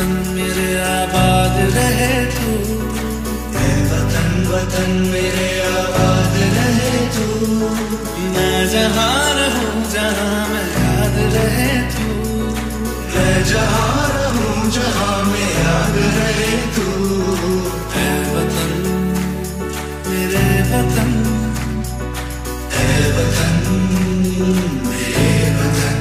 वतन मेरे आबाद रहे तू, ऐ वतन वतन मेरे आबाद रहे तू। मैं जहाँ रहूँ जहाँ में याद रहे तू, मैं जहाँ रहूँ जहाँ में याद रहे तू। ऐ वतन मेरे वतन, ऐ वतन मेरे वतन।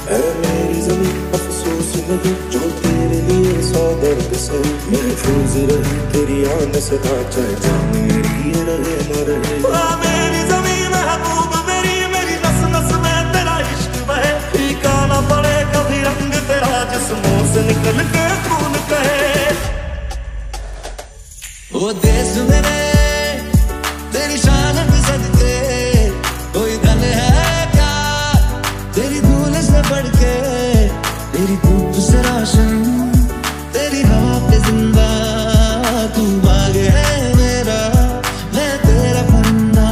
ऐ मेरी ज़मीं अफसोस नहीं जो तेरे लिए सौ दर्द से महफूज रहे, तेरी आन से चाहे जान मेरी ये रहे न रहे। मेरी ज़मीं महबूब मेरी, मेरी नस नस में तेरा इश्क बहे, फीका ना पड़े कभी रंग तेरा जिस्मों से निकल के खून कहे। ओ देश मेरे तेरी शान पे सदके, कोई दल है क्या तेरी धूल से बढ़ के, तेरी धूप से रोशन तेरी हवा पे जिंदा। तू बाग है मेरा मैं तेरा परिंदा,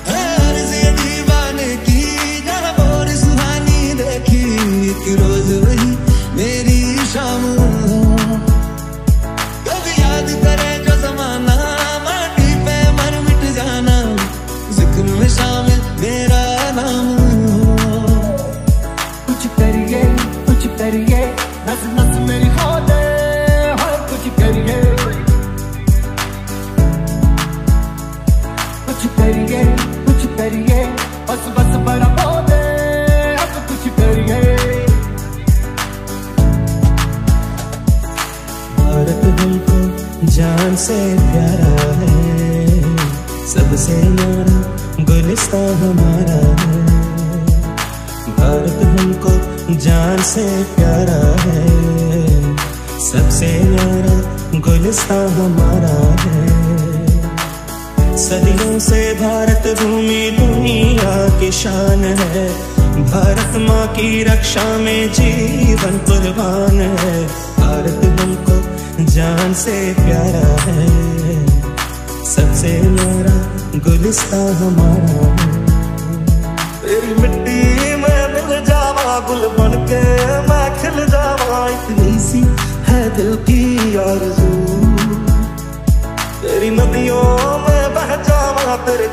है अर्ज़ ये दीवाने की जहाँ और सुहानी देखी। एक रोज वही मेरी शाम हो, कभी याद करे जो ज़माना माटी पे मर मिट जाना, जिक्र में शामिल मेरा नाम हो। कुछ करिए नस नस मेरी खोले, हर कुछ करिए बस बस बड़ा बोले, अब कुछ करिए। भारत हमको जान से प्यारा है, सबसे न्यारा गुलिस्तां हमारा है। भारत हमको जान से प्यारा है, सबसे न्यारा गुलिस्तां हमारा है। सदियों से भारत भूमि दुनिया की शान है, भारत माँ की रक्षा में जीवन कुर्बान है। भारत हमको जान से प्यारा है, सबसे न्यारा गुलिस्तां हमारा है। तेरी मिट्टी में मिल जावा गुल बन के मैं खिल जावा, इतनी सी है दिल की आरज़ू। तेरी नदियों में बह जावा तेरे